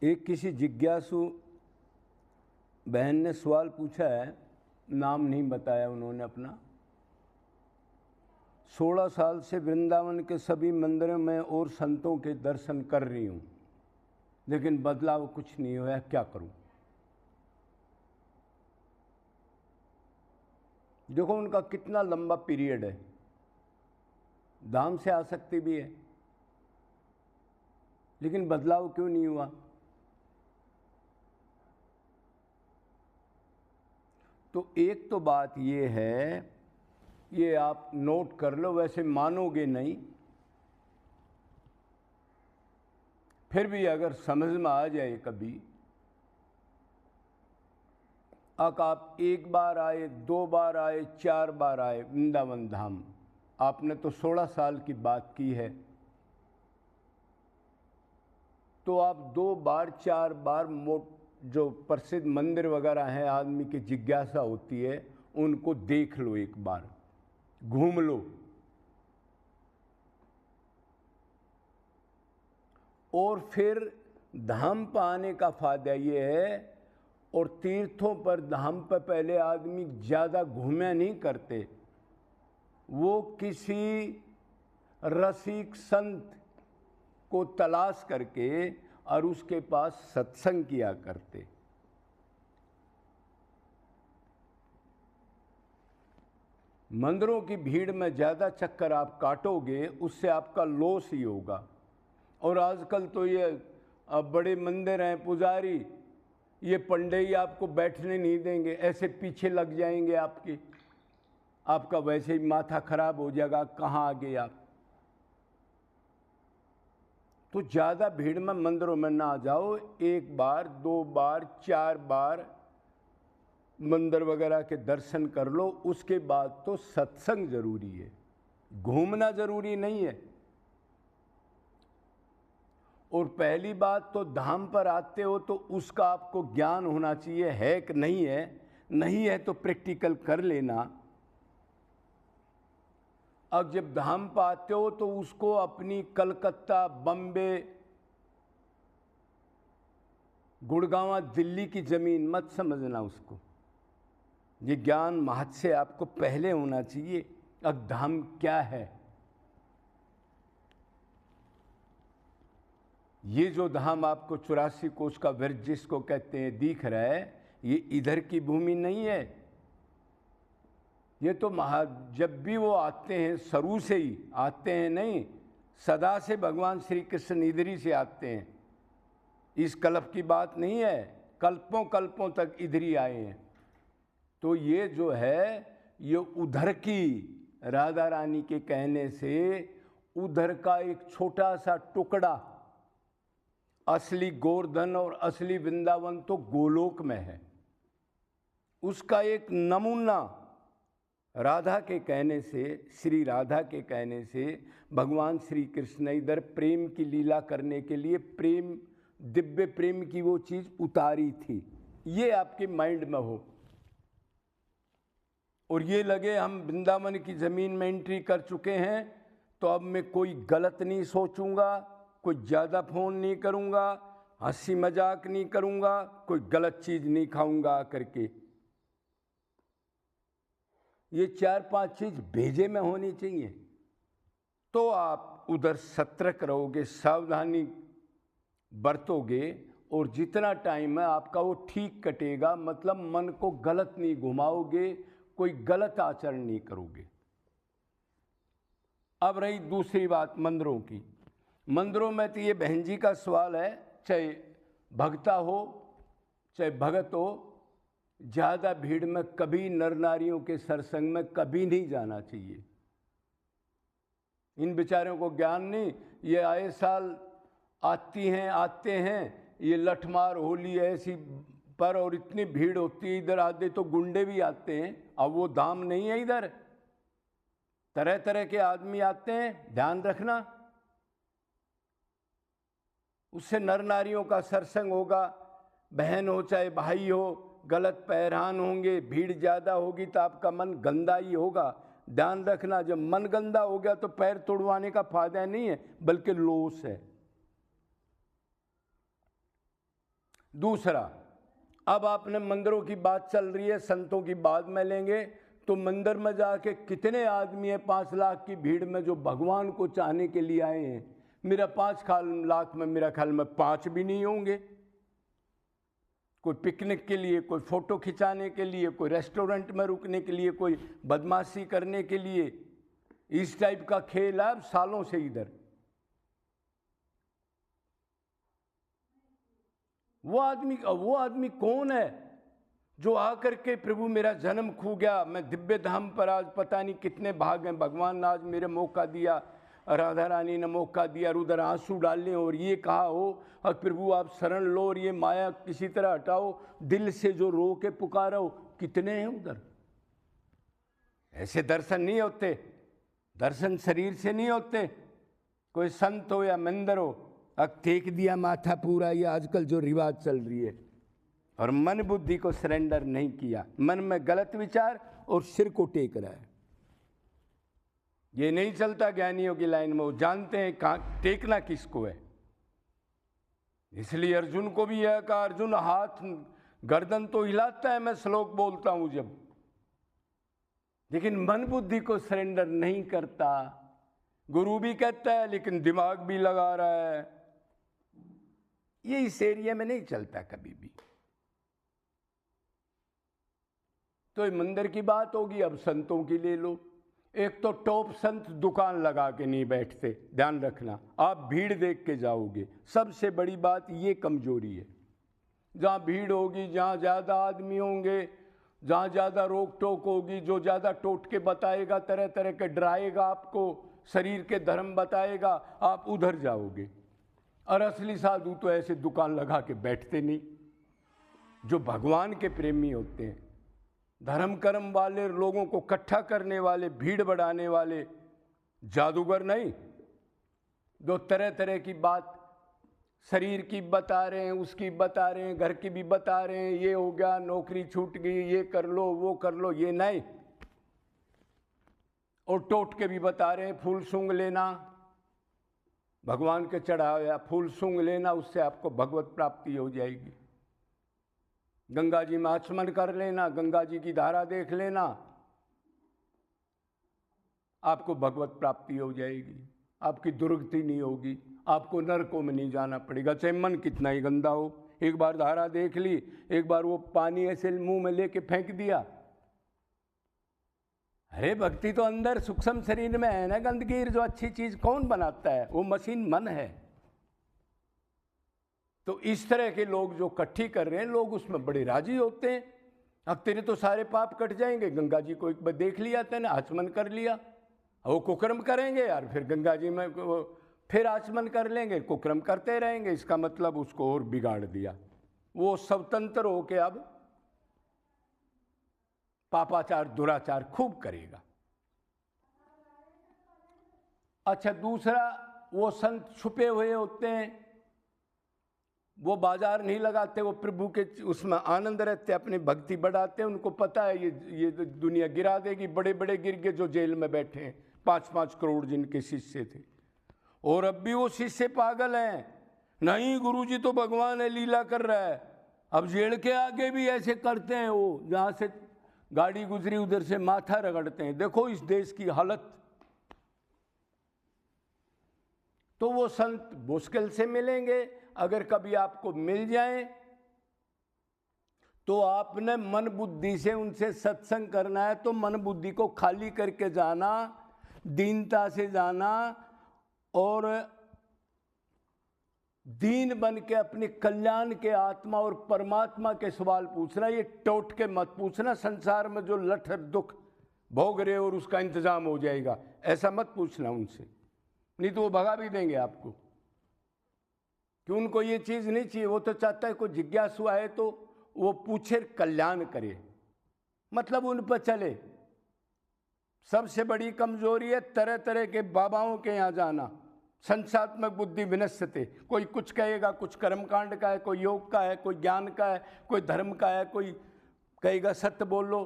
एक किसी जिज्ञासु बहन ने सवाल पूछा है, नाम नहीं बताया उन्होंने अपना। 16 साल से वृंदावन के सभी मंदिरों में और संतों के दर्शन कर रही हूँ, लेकिन बदलाव कुछ नहीं हुआ, क्या करूँ? देखो उनका कितना लंबा पीरियड है, धाम से आसक्ति भी है, लेकिन बदलाव क्यों नहीं हुआ? तो एक तो बात ये है, ये आप नोट कर लो, वैसे मानोगे नहीं, फिर भी अगर समझ में आ जाए कभी, आप एक बार आए, 2 बार आए, 4 बार आए वृंदावन धाम, आपने तो 16 साल की बात की है, तो आप 2 बार 4 बार जो प्रसिद्ध मंदिर वगैरह हैं, आदमी की जिज्ञासा होती है, उनको देख लो, एक बार घूम लो। और फिर धाम पर आने का फायदा ये है, और तीर्थों पर धाम पर पहले आदमी ज़्यादा घूमे नहीं करते, वो किसी रसिक संत को तलाश करके और उसके पास सत्संग किया करते। मंदिरों की भीड़ में ज़्यादा चक्कर आप काटोगे, उससे आपका लॉस ही होगा। और आजकल तो ये बड़े मंदिर हैं, पुजारी ये पंडे ही आपको बैठने नहीं देंगे, ऐसे पीछे लग जाएंगे आपका वैसे ही माथा खराब हो जाएगा, कहाँ आ गए आप। तो ज़्यादा भीड़ में मंदिरों में ना जाओ, 1 बार 2 बार 4 बार मंदिर वगैरह के दर्शन कर लो, उसके बाद तो सत्संग जरूरी है, घूमना जरूरी नहीं है। और पहली बात तो धाम पर आते हो तो उसका आपको ज्ञान होना चाहिए, है कि नहीं है, नहीं है तो प्रैक्टिकल कर लेना। अब जब धाम पर आते हो तो उसको अपनी कलकत्ता, बम्बे, गुड़गांव, दिल्ली की ज़मीन मत समझना उसको। ये ज्ञान महत्व से आपको पहले होना चाहिए, अब धाम क्या है। ये जो धाम आपको 84 कोस का वृक्ष जिसको कहते हैं दिख रहा है, ये इधर की भूमि नहीं है। ये तो जब भी वो आते हैं, शुरू से ही आते हैं, नहीं सदा से भगवान श्री कृष्ण इधर ही से आते हैं, इस कल्प की बात नहीं है, कल्पों कल्पों तक इधर ही आए हैं। तो ये जो है, ये उधर की राधा रानी के कहने से उधर का एक छोटा सा टुकड़ा, असली गोवर्धन और असली वृंदावन तो गोलोक में है, उसका एक नमूना राधा के कहने से, श्री राधा के कहने से भगवान श्री कृष्ण ने इधर प्रेम की लीला करने के लिए प्रेम, दिव्य प्रेम की वो चीज़ उतारी थी। ये आपके माइंड में हो, और ये लगे हम वृंदावन की ज़मीन में एंट्री कर चुके हैं, तो अब मैं कोई गलत नहीं सोचूंगा, कोई ज़्यादा फ़ोन नहीं करूंगा, हंसी मजाक नहीं करूंगा, कोई गलत चीज़ नहीं खाऊंगा करके। ये 4-5 चीज़ भेजे में होनी चाहिए, तो आप उधर सतर्क रहोगे, सावधानी बरतोगे, और जितना टाइम है आपका वो ठीक कटेगा, मतलब मन को गलत नहीं घुमाओगे, कोई गलत आचरण नहीं करोगे। अब रही दूसरी बात मंदिरों की। मंदिरों में तो ये बहन जी का सवाल है, चाहे भक्ता हो चाहे भगत हो, ज़्यादा भीड़ में कभी नर नारियों के सत्संग में कभी नहीं जाना चाहिए। इन बेचारों को ज्ञान नहीं, ये आए साल आती हैं, आते हैं, ये लठमार होली ऐसी पर, और इतनी भीड़ होती है, इधर आते तो गुंडे भी आते हैं। अब वो धाम नहीं है, इधर तरह तरह के आदमी आते हैं, ध्यान रखना। उससे नर नारियों का सत्संग होगा, बहन हो चाहे भाई हो, गलत पहरान होंगे, भीड़ ज़्यादा होगी तो आपका मन गंदा ही होगा। ध्यान रखना, जब मन गंदा हो गया तो पैर तोड़वाने का फायदा नहीं है, बल्कि लॉस है। दूसरा, अब आपने मंदिरों की बात चल रही है, संतों की बाद में लेंगे, तो मंदिर में जाके कितने आदमी है 5 लाख की भीड़ में जो भगवान को चाहने के लिए आए हैं। मेरा 5 लाख में मेरा ख्याल में 5 भी नहीं होंगे। कोई पिकनिक के लिए, कोई फोटो खिंचाने के लिए, कोई रेस्टोरेंट में रुकने के लिए, कोई बदमाशी करने के लिए, इस टाइप का खेल है सालों से इधर। वो आदमी कौन है जो आकर के प्रभु मेरा जन्म खो गया, मैं दिव्य धाम पर आज पता नहीं कितने भाग हैं, भगवान ने आज मेरे मौका दिया, राधा रानी ने मौका दिया, उधर आंसू डालने और ये कहा हो और प्रभु आप शरण लो और ये माया किसी तरह हटाओ, दिल से जो रो के पुकारो, कितने हैं उधर। ऐसे दर्शन नहीं होते, दर्शन शरीर से नहीं होते। कोई संत हो या मंदिर हो, अब टेक दिया माथा पूरा, ये आजकल जो रिवाज चल रही है, और मन बुद्धि को सरेंडर नहीं किया, मन में गलत विचार और सिर को टेक रहा है। ये नहीं चलता ज्ञानियों की लाइन में, वो जानते हैं कहाँ टेकना किसको है। इसलिए अर्जुन को भी यह कहा, अर्जुन हाथ गर्दन तो हिलाता है, मैं श्लोक बोलता हूं जब, लेकिन मन बुद्धि को सरेंडर नहीं करता। गुरु भी कहता है लेकिन दिमाग भी लगा रहा है। ये इस एरिया में नहीं चलता कभी भी। तो ये मंदिर की बात होगी, अब संतों की ले लो। एक तो टॉप संत दुकान लगा के नहीं बैठते, ध्यान रखना, आप भीड़ देख के जाओगे। सबसे बड़ी बात ये कमजोरी है, जहाँ भीड़ होगी, जहाँ ज़्यादा आदमी होंगे, जहाँ ज़्यादा रोक टोक होगी, जो ज़्यादा टोटके बताएगा, तरह तरह के डराएगा आपको, शरीर के धर्म बताएगा, आप उधर जाओगे। और असली साधु तो ऐसे दुकान लगा के बैठते नहीं, जो भगवान के प्रेमी होते हैं, धर्म कर्म वाले, लोगों को इकट्ठा करने वाले, भीड़ बढ़ाने वाले, जादूगर नहीं, जो तरह तरह की बात शरीर की बता रहे हैं, उसकी बता रहे हैं, घर की भी बता रहे हैं, ये हो गया, नौकरी छूट गई, ये कर लो, वो कर लो, ये नहीं। और टोट के भी बता रहे हैं, फूल सूंघ लेना, भगवान के चढ़ाया फूल सूंघ लेना, उससे आपको भगवत प्राप्ति हो जाएगी। गंगा जी में आचमन कर लेना, गंगा जी की धारा देख लेना, आपको भगवत प्राप्ति हो जाएगी, आपकी दुर्गति नहीं होगी, आपको नरकों में नहीं जाना पड़ेगा, चाहे मन कितना ही गंदा हो। एक बार धारा देख ली, एक बार वो पानी ऐसे मुंह में लेके फेंक दिया, अरे भक्ति तो अंदर सूक्ष्म शरीर में है ना, गंदगी जो अच्छी चीज कौन बनाता है, वो मशीन मन है। तो इस तरह के लोग जो इकट्ठी कर रहे हैं, लोग उसमें बड़े राजी होते हैं। अब तेरे तो सारे पाप कट जाएंगे, गंगा जी को एक बार देख लिया तेने, आचमन कर लिया, वो कुकर्म करेंगे यार, फिर गंगा जी में फिर आचमन कर लेंगे, कुकर्म करते रहेंगे, इसका मतलब उसको और बिगाड़ दिया। वो स्वतंत्र होके अब पापाचार दुराचार खूब करेगा। अच्छा, दूसरा, वो संत छुपे हुए होते हैं, वो बाजार नहीं लगाते, वो प्रभु के उसमें आनंद रहते, अपनी भक्ति बढ़ाते हैं। उनको पता है ये दुनिया गिरा देगी। बड़े बड़े गिर गए जो जेल में बैठे हैं, 5-5 करोड़ जिनके शिष्य थे, और अब भी वो शिष्य पागल हैं, नहीं गुरुजी तो भगवान है, लीला कर रहा है। अब जेल के आगे भी ऐसे करते हैं, वो जहाँ से गाड़ी गुजरी उधर से माथा रगड़ते हैं। देखो इस देश की हालत। तो वो संत मुश्किल से मिलेंगे, अगर कभी आपको मिल जाए तो आपने मन बुद्धि से उनसे सत्संग करना है, तो मन बुद्धि को खाली करके जाना, दीनता से जाना, और दीन बन के अपने कल्याण के आत्मा और परमात्मा के सवाल पूछना। ये टोट के मत पूछना, संसार में जो लठ दुख भोग रहे और उसका इंतजाम हो जाएगा, ऐसा मत पूछना उनसे, नहीं तो वो भगा भी देंगे आपको। कि उनको ये चीज़ नहीं चाहिए, वो तो चाहता है कोई जिज्ञासु आए तो वो पूछे, कल्याण करे, मतलब उन पर चले। सबसे बड़ी कमजोरी है तरह तरह के बाबाओं के यहाँ जाना। संसात्मक बुद्धि विनश्यते, कोई कुछ कहेगा, कुछ कर्मकांड का है, कोई योग का है, कोई ज्ञान का है, कोई धर्म का है, कोई कहेगा सत्य बोलो,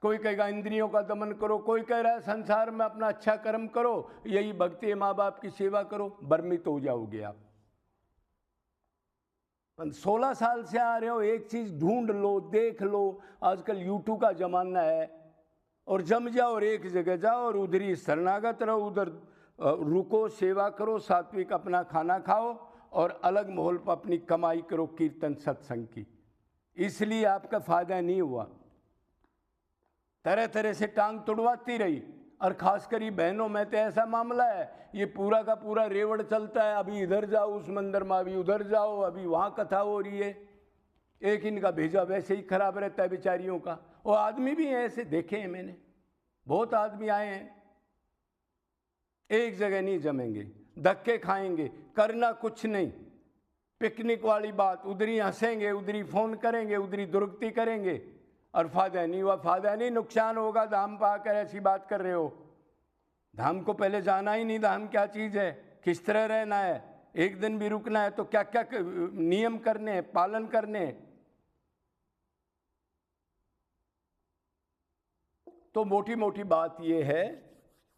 कोई कहेगा इंद्रियों का दमन करो, कोई कह रहा है संसार में अपना अच्छा कर्म करो, यही भक्ति है, माँ बाप की सेवा करो। भ्रमित हो जाओगे आप। 16 साल से आ रहे हो, एक चीज़ ढूंढ लो, देख लो। आजकल यूट्यूब का ज़माना है, और जम जाओ और एक जगह जाओ और उधर ही शरणागत रहो, उधर रुको, सेवा करो, सात्विक अपना खाना खाओ और अलग माहौल पर अपनी कमाई करो कीर्तन सत्संग की। इसलिए आपका फ़ायदा नहीं हुआ। तरह तरह से टांग तुड़वाती रही, और खासकर ये बहनों में तो ऐसा मामला है, ये पूरा का पूरा रेवड़ चलता है। अभी इधर जाओ उस मंदिर में, अभी उधर जाओ, अभी वहाँ कथा हो रही है। एक इनका भेजा वैसे ही खराब रहता है बेचारियों का। और आदमी भी हैं ऐसे, देखे हैं मैंने, बहुत आदमी आए हैं, एक जगह नहीं जमेंगे, धक्के खाएंगे, करना कुछ नहीं, पिकनिक वाली बात, उधरी हंसेंगे, उधरी फ़ोन करेंगे, उधरी दुर्गति करेंगे, और फायदा नहीं हुआ। फायदा नहीं, नुकसान होगा। धाम पा कर ऐसी बात कर रहे हो। धाम को पहले जाना ही नहीं, धाम क्या चीज़ है, किस तरह रहना है, एक दिन भी रुकना है तो क्या क्या नियम करने हैं, पालन करने हैं। तो मोटी मोटी बात ये है,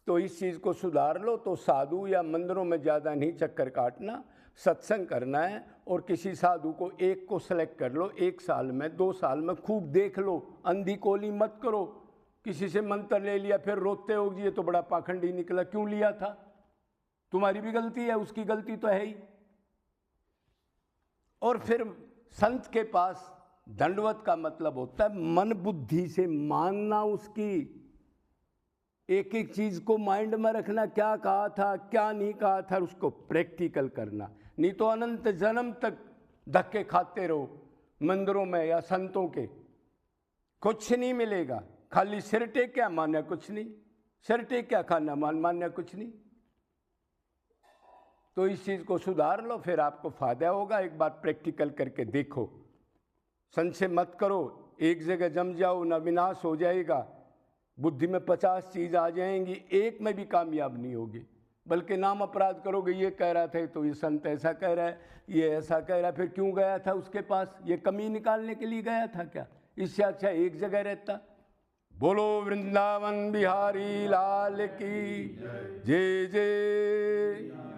तो इस चीज़ को सुधार लो। तो साधु या मंदिरों में ज़्यादा नहीं चक्कर काटना, सत्संग करना है। और किसी साधु को एक को सेलेक्ट कर लो, 1 साल में 2 साल में खूब देख लो, अंधी कोली मत करो। किसी से मंत्र ले लिया फिर रोते हो जी ये तो बड़ा पाखंडी निकला, क्यों लिया था? तुम्हारी भी गलती है, उसकी गलती तो है ही। और फिर संत के पास दंडवत का मतलब होता है मन बुद्धि से मानना, उसकी एक एक चीज़ को माइंड में रखना, क्या कहा था क्या नहीं कहा था, उसको प्रैक्टिकल करना। नहीं तो अनंत जन्म तक धक्के खाते रहो मंदिरों में या संतों के, कुछ नहीं मिलेगा। खाली सिर टेक क्या मान्या कुछ नहीं, सिर टेक क्या खाना मान्या कुछ नहीं। तो इस चीज़ को सुधार लो, फिर आपको फायदा होगा। एक बार प्रैक्टिकल करके देखो, संशय मत करो, एक जगह जम जाओ ना विनाश हो जाएगा। बुद्धि में 50 चीज़ आ जाएंगी, एक में भी कामयाब नहीं होगी, बल्कि नाम अपराध करोगे। ये कह रहा था तो ये संत ऐसा कह रहा है, ये ऐसा कह रहा है, फिर क्यों गया था उसके पास? ये कमी निकालने के लिए गया था क्या? इससे अच्छा एक जगह रहता। बोलो वृंदावन बिहारी लाल की जय जय।